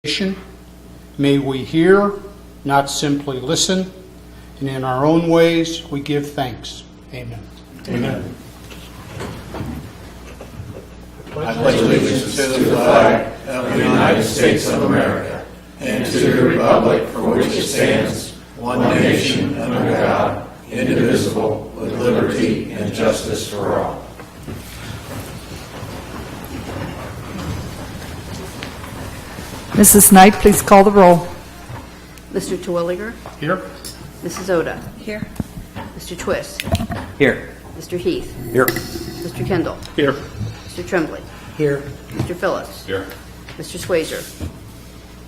May we hear, not simply listen, and in our own ways we give thanks. Amen. Amen. I pledge allegiance to the flag of the United States of America and to the republic for which it stands, one nation under God, indivisible, with liberty and justice for all. Mrs. Knight, please call the roll. Mr. Terwilliger? Here. Mrs. Oda? Here. Mr. Twist? Here. Mr. Heath? Here. Mr. Kendall? Here. Mr. Tremblay? Here. Mr. Phillips? Here. Mr. Swazer?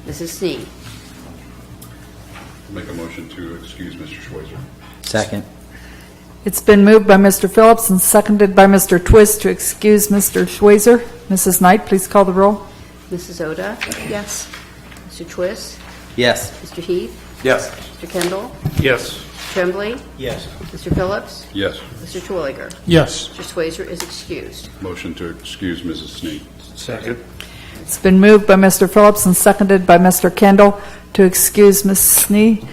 Mrs. Snee? Make a motion to excuse Mr. Schweizer. Second. It's been moved by Mr. Phillips and seconded by Mr. Twist to excuse Mr. Schweizer. Mrs. Knight, please call the roll. Mrs. Oda? Yes. Mr. Twist? Yes. Mr. Heath? Yes. Mr. Kendall? Yes. Mr. Tremblay? Yes. Mr. Phillips? Yes. Mr. Terwilliger? Yes. Mr. Swazer is excused. Motion to excuse Mrs. Snee. Second. It's been moved by Mr. Phillips and seconded by Mr. Kendall to excuse Ms. Snee.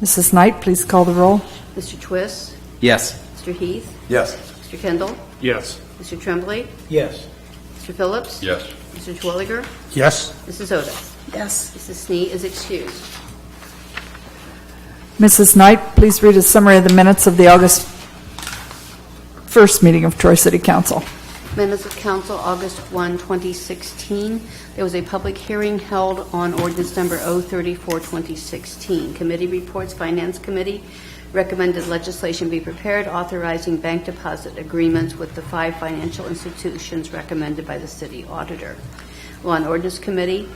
Mrs. Knight, please call the roll. Mr. Twist? Yes. Mr. Heath? Yes. Mr. Kendall? Yes. Mr. Tremblay? Yes. Mr. Phillips? Yes. Mr. Terwilliger? Yes. Mrs. Oda? Yes. Mrs. Snee is excused. Mrs. Knight, please read a summary of the minutes of the August 1st meeting of Troy City Council. Minutes of Council, August 1, 2016. There was a public hearing held on ordinance number 034, 2016. Committee reports, Finance Committee recommended legislation be prepared authorizing bank deposit agreements with the 5 financial institutions recommended by the city auditor. Law and Ordinance Committee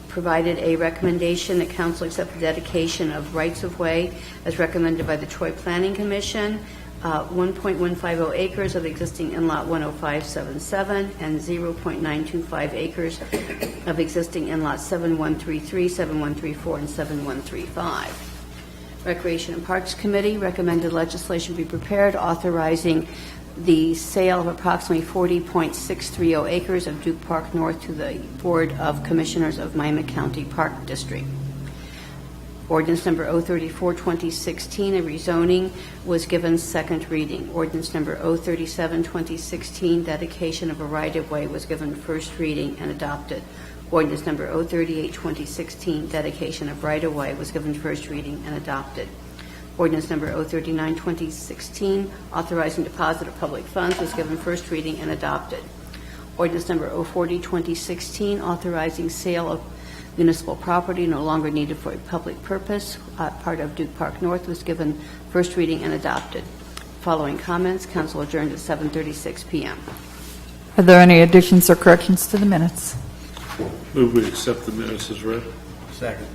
provided a recommendation that council accept the dedication of rights-of-way as recommended by the Troy Planning Commission, 1.150 acres of existing in-lot 10577 and 0.925 acres of existing in-lot 7133, 7134, and 7135. Recreation and Parks Committee recommended legislation be prepared authorizing the sale of approximately 40.630 acres of Duke Park North to the Board of Commissioners of Miami County Park District. Ordinance number 034, 2016, a rezoning was given second reading. Ordinance number 037, 2016, dedication of a right-of-way was given first reading and adopted. Ordinance number 038, 2016, dedication of right-of-way was given first reading and adopted. Ordinance number 039, 2016, authorizing deposit of public funds was given first reading and adopted. Ordinance number 040, 2016, authorizing sale of municipal property no longer needed for a public purpose, part of Duke Park North, was given first reading and adopted. Following comments, council adjourned at 7:36 p.m. Are there any additions or corrections to the minutes? Move we accept the minutes as read. Second.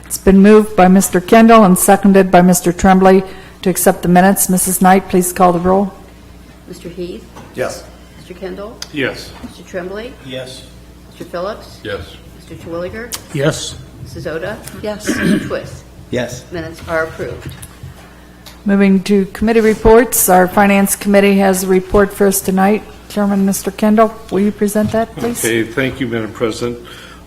It's been moved by Mr. Kendall and seconded by Mr. Tremblay to accept the minutes. Mrs. Knight, please call the roll. Mr. Heath? Yes. Mr. Kendall? Yes. Mr. Tremblay? Yes. Mr. Phillips? Yes. Mr. Terwilliger? Yes. Mrs. Oda? Yes. Mr. Twist? Yes. Minutes are approved. Moving to committee reports, our Finance Committee has a report for us tonight. Chairman, Mr. Kendall, will you present that, please? Okay, thank you, Madam President.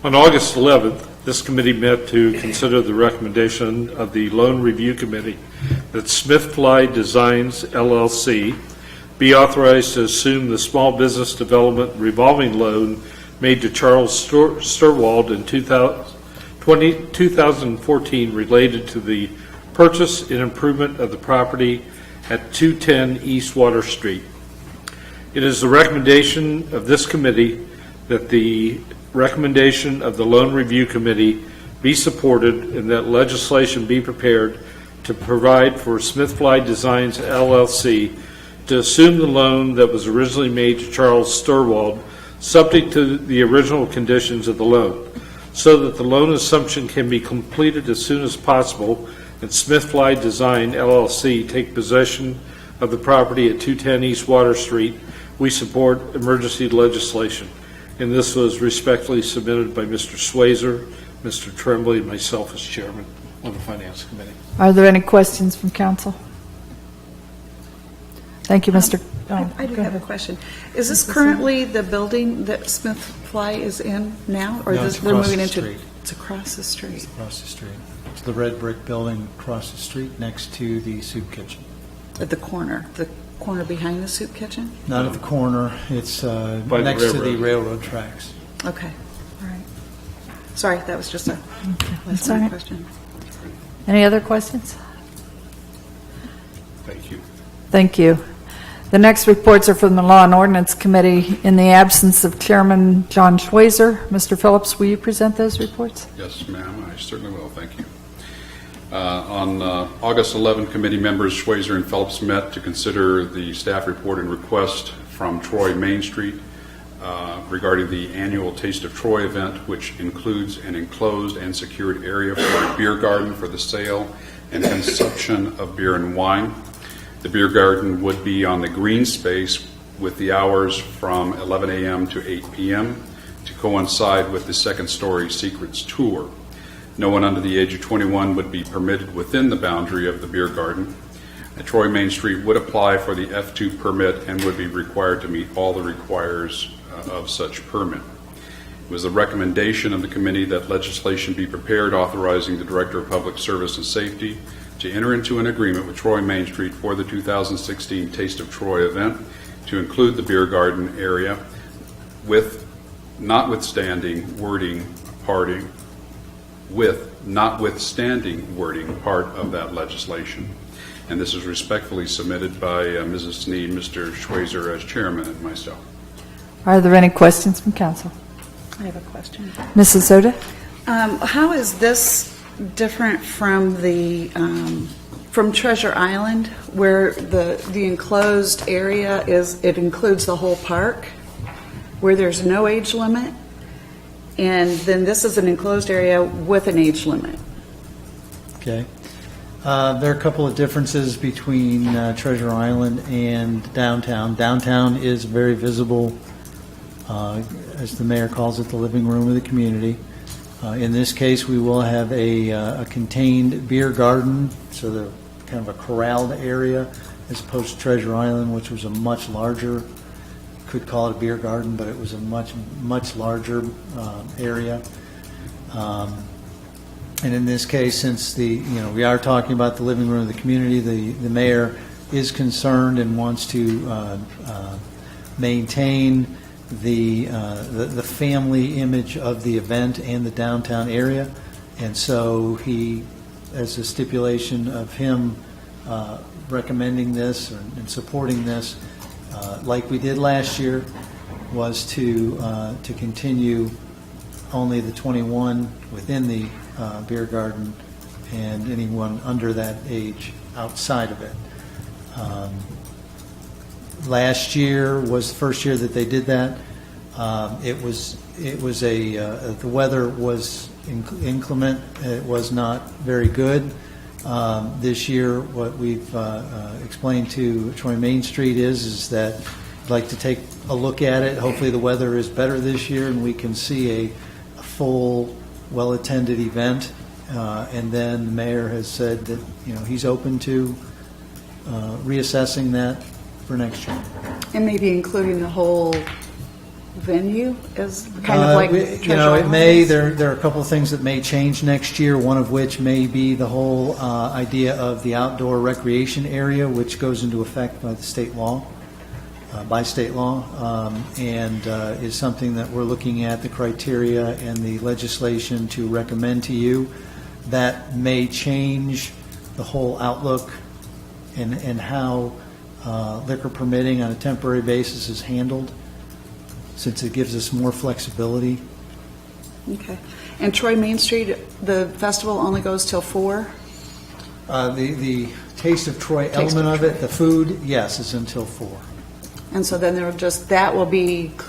On August 11th, this committee met to consider the recommendation of the Loan Review Committee that Smith Fly Designs, LLC, be authorized to assume the Small Business Development revolving loan made to Charles Sturwald in 2014 related to the purchase and improvement of the property at 210 East Water Street. It is the recommendation of this committee that the recommendation of the Loan Review Committee be supported and that legislation be prepared to provide for Smith Fly Designs, LLC to assume the loan that was originally made to Charles Sturwald, subject to the original conditions of the loan, so that the loan assumption can be completed as soon as possible and Smith Fly Design, LLC take possession of the property at 210 East Water Street. We support emergency legislation. And this was respectfully submitted by Mr. Swazer, Mr. Tremblay, and myself as chairman of the Finance Committee. Are there any questions from council? Thank you, Mr. I do go have a ahead. question. Is this currently the building that Smith Fly is in now? Or No, this, it's they're across moving the into? street. It's across the street. Across the street. It's the red brick building across the street next to the soup kitchen. At the corner behind the soup kitchen? Not at the corner, it's By the next to the railroad. railroad tracks. Okay, all right. Sorry, that was just a That's last all right. question. Any other questions? Thank you. Thank you. The next reports are from the Law and Ordinance Committee. In the absence of Chairman John Schweizer, Mr. Phillips, will you present those reports? Yes, ma'am, I certainly will. Thank you. On August 11, committee members Schweizer and Phelps met to consider the staff report and request from Troy Main Street regarding the annual Taste of Troy event, which includes an enclosed and secured area for a beer garden for the sale and consumption of beer and wine. The beer garden would be on the green space with the hours from 11 a.m. to 8 p.m. to coincide with the second-story Secrets Tour. No one under the age of 21 would be permitted within the boundary of the beer garden. Troy Main Street would apply for the F2 permit and would be required to meet all the requires of such permit. It was the recommendation of the committee that legislation be prepared authorizing the Director of Public Service and Safety to enter into an agreement with Troy Main Street for the 2016 Taste of Troy event to include the beer garden area with notwithstanding wording part of that legislation. And this is respectfully submitted by Mrs. Sneed, Mr. Schweizer as chairman, and myself. Are there any questions from council? I have a question. Mrs. Soda? How is this different from from Treasure Island, where the enclosed area it includes the whole park, where there's no age limit, and then this is an enclosed area with an age limit? Okay. There are a couple of differences between Treasure Island and downtown. Downtown is very visible, as the mayor calls it, the living room of the community. In this case, we will have a contained beer garden, so the kind of a corralled area, as opposed to Treasure Island, which was a much larger, could call it a beer garden, but it was a much larger area. And in this case, since we are talking about the living room of the community, the mayor is concerned and wants to maintain the family image of the event and the downtown area, and so he, as a stipulation of him recommending this and supporting this, like we did last year, was to continue only the 21 within the beer garden and anyone under that age outside of it. Last year was the first year that they did that. The weather was inclement. It was not very good. This year, what we've explained to Troy Main Street is that I'd like to take a look at it. Hopefully the weather is better this year and we can see a full, well-attended event. And then the mayor has said that he's open to reassessing that for next year. And maybe including the whole venue as kind of like Treasure it may. Island? There are a couple of things that may change next year. One of which may be the whole idea of the outdoor recreation area, which goes into effect by the state law, and is something that we're looking at the criteria and the legislation to recommend to you. That may change the whole outlook and how liquor permitting on a temporary basis is handled, since it gives us more flexibility. Okay. And Troy Main Street, the festival only goes till 4? The Taste of Troy Taste element of of it, the food, yes, is until 4. And so then that will be, That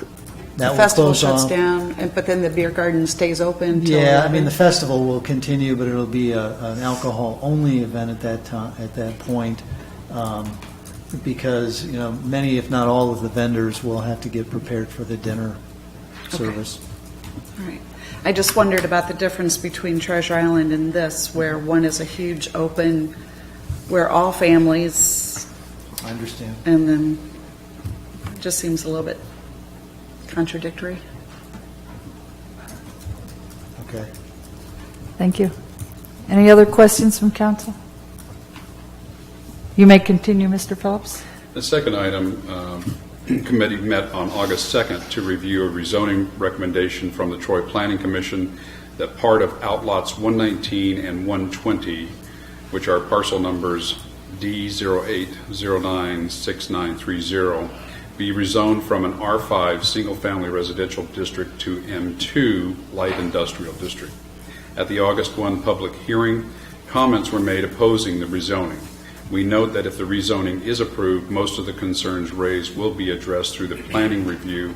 the will festival close shuts off. down, but then the beer garden stays open till Yeah, 11? the festival will continue, but it'll be an alcohol-only event at that time, at that point, because many, if not all, of the vendors will have to get prepared for the dinner service. All right. I just wondered about the difference between Treasure Island and this, where one is a huge open, where all families, I understand. and then just seems a little bit contradictory. Okay. Thank you. Any other questions from council? You may continue, Mr. Phillips. The second item, committee met on August 2nd to review a rezoning recommendation from the Troy Planning Commission that part of outlots 119 and 120, which are parcel numbers D08096930, be rezoned from an R5 single-family residential district to M2 light industrial district. At the August 1 public hearing, comments were made opposing the rezoning. We note that if the rezoning is approved, most of the concerns raised will be addressed through the planning review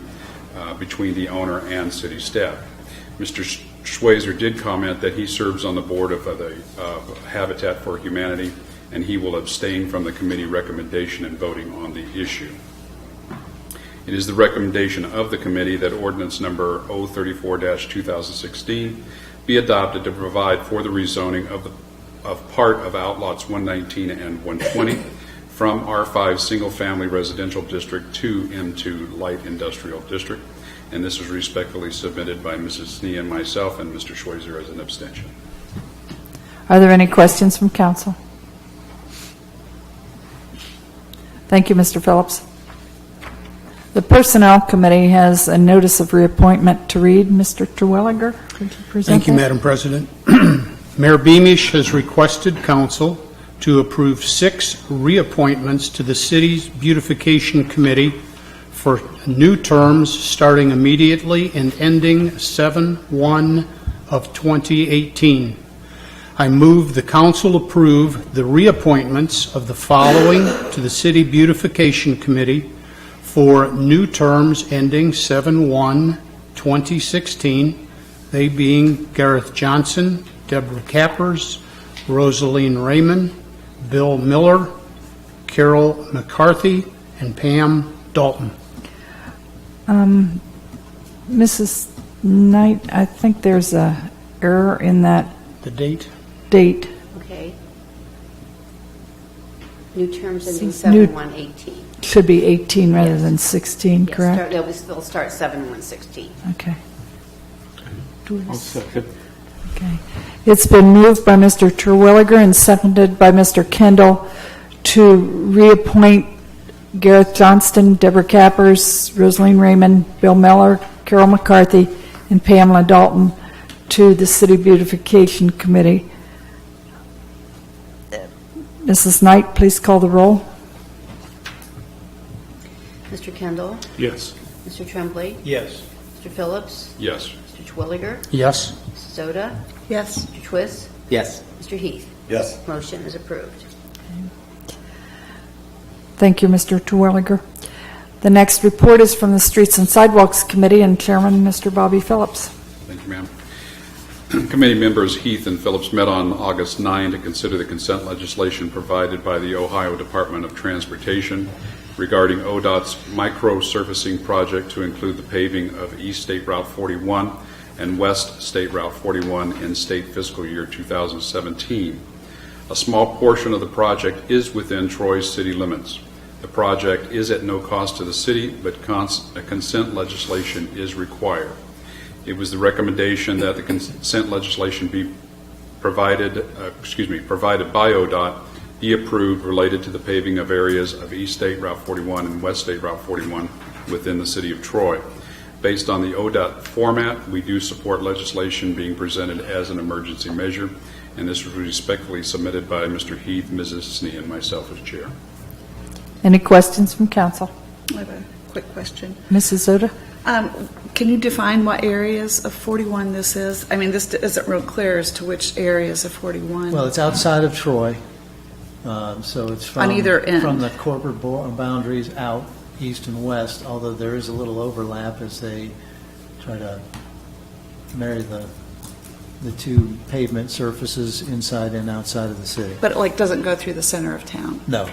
between the owner and city staff. Mr. Schweizer did comment that he serves on the board of the Habitat for Humanity, and he will abstain from the committee recommendation in voting on the issue. It is the recommendation of the committee that ordinance number 034-2016 be adopted to provide for the rezoning of part of outlots 119 and 120 from R5 single-family residential district to M2 light industrial district. And this is respectfully submitted by Mrs. Snee and myself, and Mr. Schweizer as an abstention. Are there any questions from council? Thank you, Mr. Phillips. The Personnel Committee has a notice of reappointment to read. Mr. Terwilliger, could you present Thank you, that? Madam President. Mayor Beamish has requested council to approve 6 reappointments to the city's Beautification Committee for new terms starting immediately and ending 7/1 of 2018. I move the council approve the reappointments of the following to the City Beautification Committee for new terms ending 7/1/2016, they being Gareth Johnson, Deborah Cappers, Rosaline Raymond, Bill Miller, Carol McCarthy, and Pam Dalton. Mrs. Knight, I think there's a error in that The date? date. Okay. New terms ending New- 7/1/18. Should be 18 rather Yes. than 16, Yes, correct? they'll start 7/1/16. Okay. I'll second. Okay. It's been moved by Mr. Terwilliger and seconded by Mr. Kendall to reappoint Gareth Johnston, Deborah Cappers, Rosaline Raymond, Bill Miller, Carol McCarthy, and Pamela Dalton to the City Beautification Committee. Mrs. Knight, please call the roll. Mr. Kendall? Yes. Mr. Tremblay? Yes. Mr. Phillips? Yes. Mr. Terwilliger? Yes. Mrs. Oda? Yes. Mr. Twist? Yes. Mr. Heath? Yes. Motion is approved. Thank you, Mr. Terwilliger. The next report is from the Streets and Sidewalks Committee and Chairman, Mr. Bobby Phillips. Thank you, ma'am. Committee members Heath and Phillips met on August 9 to consider the consent legislation provided by the Ohio Department of Transportation regarding ODOT's micro-surfacing project to include the paving of East State Route 41 and West State Route 41 in state fiscal year 2017. A small portion of the project is within Troy's city limits. The project is at no cost to the city, but a consent legislation is required. It was the recommendation that the consent legislation be provided by ODOT be approved related to the paving of areas of East State Route 41 and West State Route 41 within the city of Troy. Based on the ODOT format, we do support legislation being presented as an emergency measure, and this was respectfully submitted by Mr. Heath, Mrs. Snee, and myself as chair. Any questions from council? I have a quick question. Mrs. Oda? Can you define what areas of 41 this is? I mean, this isn't real clear as to which areas of 41. Well, it's outside of Troy, so it's from... On either end. From the corporate boundaries out east and west, although there is a little overlap as they try to marry the two pavement surfaces inside and outside of the city. But it doesn't go through the center of town. No,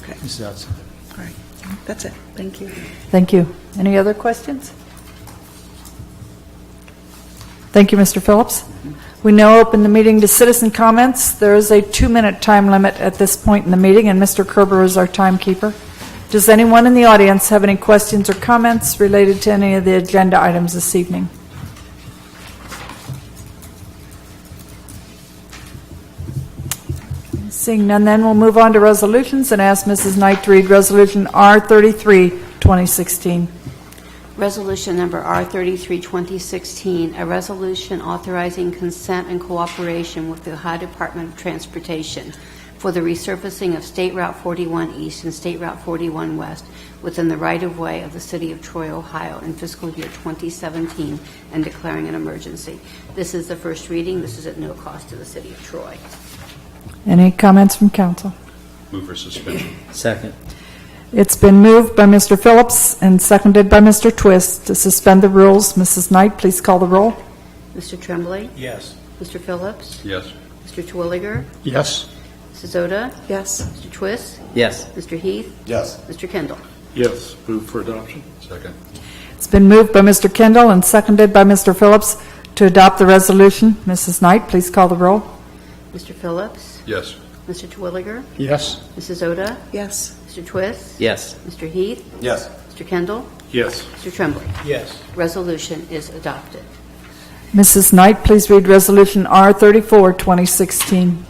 Okay, this is outside. all right. That's it. Thank you. Thank you. Any other questions? Thank you, Mr. Phillips. We now open the meeting to citizen comments. There is a 2-minute time limit at this point in the meeting, and Mr. Kerber is our timekeeper. Does anyone in the audience have any questions or comments related to any of the agenda items this evening? Seeing none, then we'll move on to resolutions and ask Mrs. Knight to read Resolution R33, 2016. Resolution number R33, 2016, a resolution authorizing consent and cooperation with the Ohio Department of Transportation for the resurfacing of State Route 41 East and State Route 41 West within the right-of-way of the City of Troy, Ohio in fiscal year 2017 and declaring an emergency. This is the first reading. This is at no cost to the City of Troy. Any comments from council? Move for suspension. Second. It's been moved by Mr. Phillips and seconded by Mr. Twist to suspend the rules. Mrs. Knight, please call the roll. Mr. Tremblay? Yes. Mr. Phillips? Yes. Mr. Twilliger? Yes. Mrs. Oda? Yes. Mr. Twist? Yes. Mr. Heath? Yes. Mr. Kendall? Yes. Move for adoption. Second. It's been moved by Mr. Kendall and seconded by Mr. Phillips to adopt the resolution. Mrs. Knight, please call the roll. Mr. Phillips? Yes. Mr. Twilliger? Yes. Mrs. Oda? Yes. Mr. Twist? Yes. Mr. Heath? Yes. Mr. Kendall? Yes. Mr. Tremblay? Yes. Resolution is adopted. Mrs. Knight, please read Resolution R34, 2016.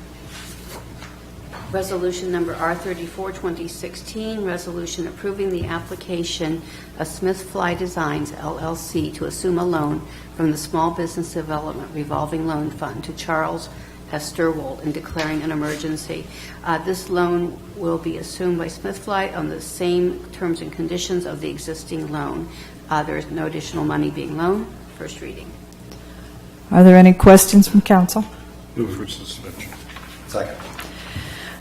Resolution number R34, 2016, resolution approving the application of Smith Fly Designs, LLC, to assume a loan from the Small Business Development Revolving Loan Fund to Charles S. Sturwold and declaring an emergency. This loan will be assumed by Smith Fly on the same terms and conditions of the existing loan. There is no additional money being loaned. First reading. Are there any questions from council? Move for suspension. Second.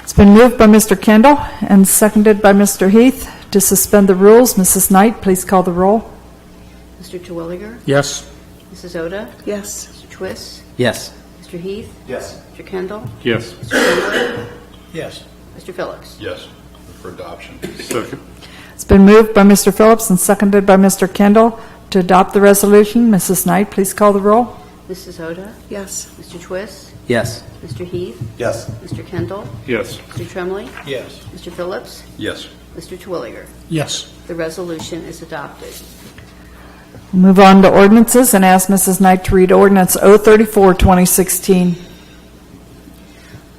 It's been moved by Mr. Kendall and seconded by Mr. Heath to suspend the rules. Mrs. Knight, please call the roll. Mr. Terwilliger? Yes. Mrs. Oda? Yes. Mr. Twist? Yes. Mr. Heath? Yes. Mr. Kendall? Yes. Mr. Tremblay? Yes. Mr. Phillips? Yes. Move for adoption. Second. It's been moved by Mr. Phillips and seconded by Mr. Kendall to adopt the resolution. Mrs. Knight, please call the roll. Mrs. Oda? Yes. Mr. Twist? Yes. Mr. Heath? Yes. Mr. Kendall? Yes. Mr. Tremblay? Yes. Mr. Phillips? Yes. Mr. Terwilliger? Yes. The resolution is adopted. We'll move on to ordinances and ask Mrs. Knight to read Ordinance 034, 2016.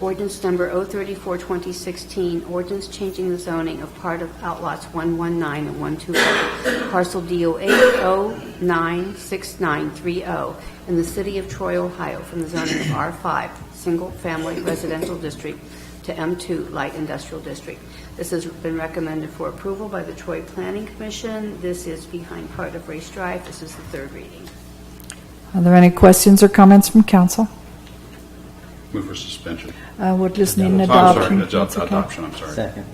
Ordinance number 034, 2016, ordinance changing the zoning of part of outlots 119 and 120, parcel DO 8096930 in the city of Troy, Ohio, from the zoning of R5, single-family residential district, to M2, light industrial district. This has been recommended for approval by the Troy Planning Commission. This is behind part of Race Drive. This is the third reading. Are there any questions or comments from council? Move for suspension. We'll just need an I'm sorry. adoption. That's okay. Adoption, I'm sorry. Second.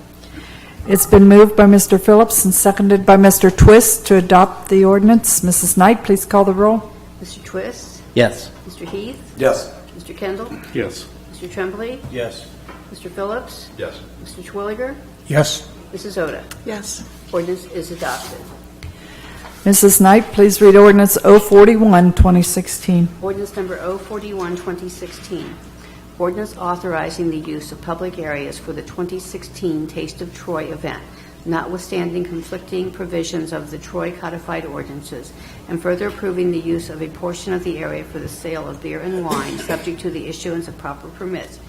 It's been moved by Mr. Phillips and seconded by Mr. Twist to adopt the ordinance. Mrs. Knight, please call the roll. Mr. Twist? Yes. Mr. Heath? Yes. Mr. Kendall? Yes. Mr. Tremblay? Yes. Mr. Phillips? Yes. Mr. Twilliger? Yes. Mrs. Oda? Yes. Ordinance is adopted. Mrs. Knight, please read Ordinance 041, 2016. Ordinance number 041, 2016. Ordinance authorizing the use of public areas for the 2016 Taste of Troy event, notwithstanding conflicting provisions of the Troy codified ordinances, and further approving the use of a portion of the area for the sale of beer and wine, subject to the issuance of proper permits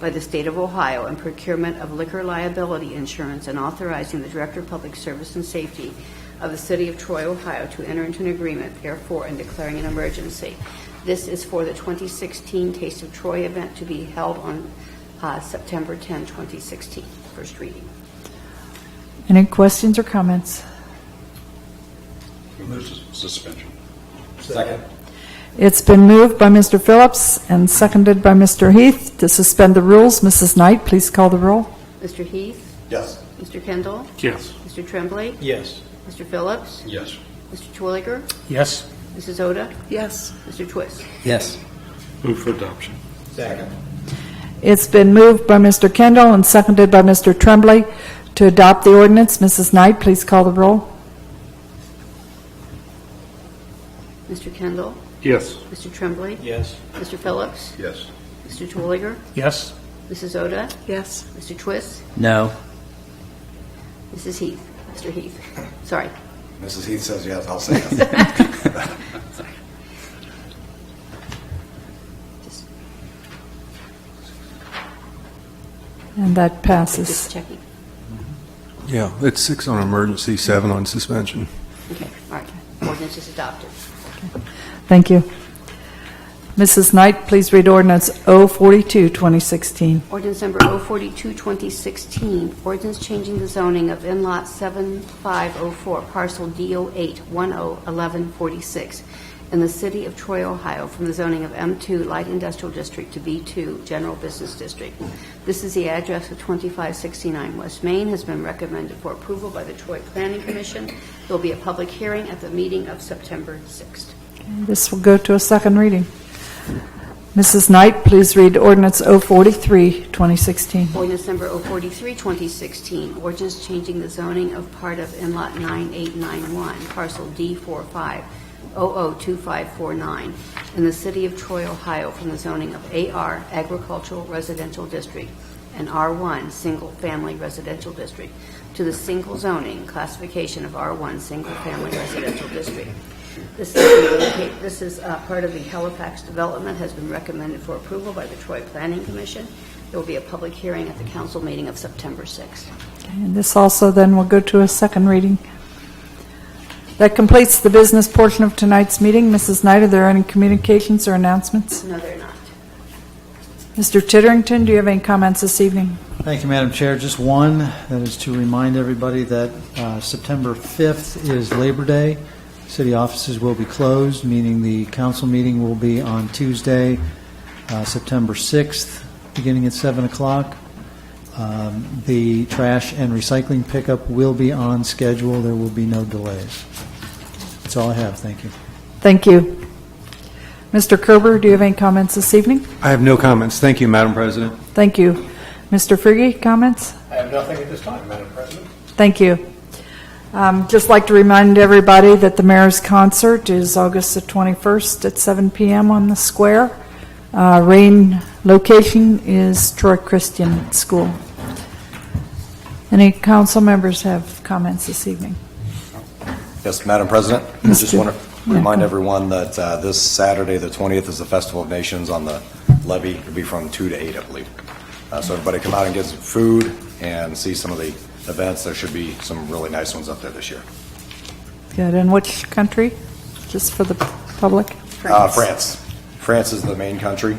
by the State of Ohio and procurement of liquor liability insurance, and authorizing the Director of Public Service and Safety of the City of Troy, Ohio, to enter into an agreement therefore and declaring an emergency. This is for the 2016 Taste of Troy event to be held on September 10, 2016. First reading. Any questions or comments? Move for suspension. Second. It's been moved by Mr. Phillips and seconded by Mr. Heath to suspend the rules. Mrs. Knight, please call the roll. Mr. Heath? Yes. Mr. Kendall? Yes. Mr. Tremblay? Yes. Mr. Phillips? Yes. Mr. Twilliger? Yes. Mrs. Oda? Yes. Mr. Twist? Yes. Move for adoption. Second. It's been moved by Mr. Kendall and seconded by Mr. Tremblay to adopt the ordinance. Mrs. Knight, please call the roll. Mr. Kendall? Yes. Mr. Tremblay? Yes. Mr. Phillips? Yes. Mr. Twilliger? Yes. Mrs. Oda? Yes. Mr. Twist? No. Mrs. Heath, Mr. Heath, sorry. Mrs. Heath says yes, I'll say yes. And that passes. Just checking. Yeah, it's 6 on emergency, 7 on suspension. Okay, all right. Ordinance is adopted. Thank you. Mrs. Knight, please read ordinance 042, 2016. Ordinance number 042, 2016, ordinance changing the zoning of in-lot 7504, parcel D08, 101146, in the city of Troy, Ohio, from the zoning of M2 Light Industrial District to B2 General Business District. This is the address of 2569 West Main, has been recommended for approval by the Troy Planning Commission. There will be a public hearing at the meeting of September 6th. This will go to a second reading. Mrs. Knight, please read ordinance 043, 2016. Ordinance number 043, 2016, ordinance changing the zoning of part of in-lot 9891, parcel D45, 002549, in the city of Troy, Ohio, from the zoning of AR, Agricultural Residential District, and R1, Single Family Residential District, to the single zoning classification of R1, Single Family Residential District. This is part of the Halifax development, has been recommended for approval by the Troy Planning Commission. There will be a public hearing at the council meeting of September 6th. And this also then will go to a second reading. That completes the business portion of tonight's meeting. Mrs. Knight, are there any communications or announcements? No, they're not. Mr. Titterington, do you have any comments this evening? Thank you, Madam Chair. Just one, that is to remind everybody that September 5th is Labor Day. City offices will be closed, meaning the council meeting will be on Tuesday, September 6th, beginning at 7 o'clock. The trash and recycling pickup will be on schedule. There will be no delays. That's all I have. Thank you. Thank you. Mr. Kerber, do you have any comments this evening? I have no comments. Thank you, Madam President. Thank you. Mr. Frigge, comments? I have nothing at this time, Madam President. Thank you. Just like to remind everybody that the mayor's concert is August the 21st at 7 p.m. on the square. Rain location is Troy Christian School. Any council members have comments this evening? Yes, Madam President, I just want to remind everyone that this Saturday, the 20th, is the Festival of Nations on the levee. It'll be from 2 to 8, I believe. So everybody come out and get some food and see some of the events. There should be some really nice ones up there this year. Good. And which country? Just for the public? France. France is the main country,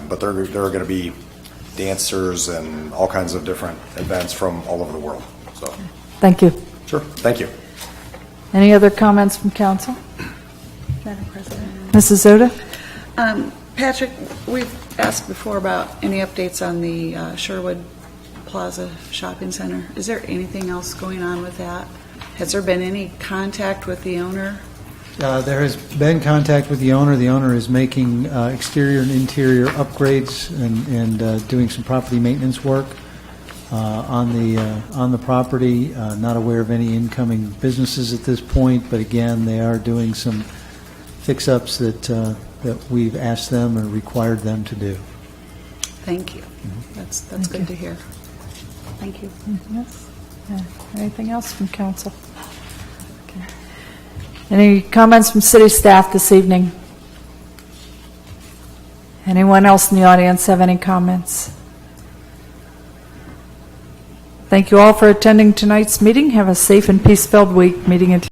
but there are going to be dancers and all kinds of different events from all over the world. So, Thank you. sure. Thank you. Any other comments from council? Madam President. Mrs. Zoda? Patrick, we've asked before about any updates on the Sherwood Plaza Shopping Center. Is there anything else going on with that? Has there been any contact with the owner? There has been contact with the owner. The owner is making exterior and interior upgrades and doing some property maintenance work on the property. Not aware of any incoming businesses at this point, but again, they are doing some fix-ups that we've asked them or required them to do. Thank you. That's good to hear. Thank you. Yes. Anything else from council? Okay. Any comments from city staff this evening? Anyone else in the audience have any comments? Thank you all for attending tonight's meeting. Have a safe and peace-filled week. Meeting adjourned.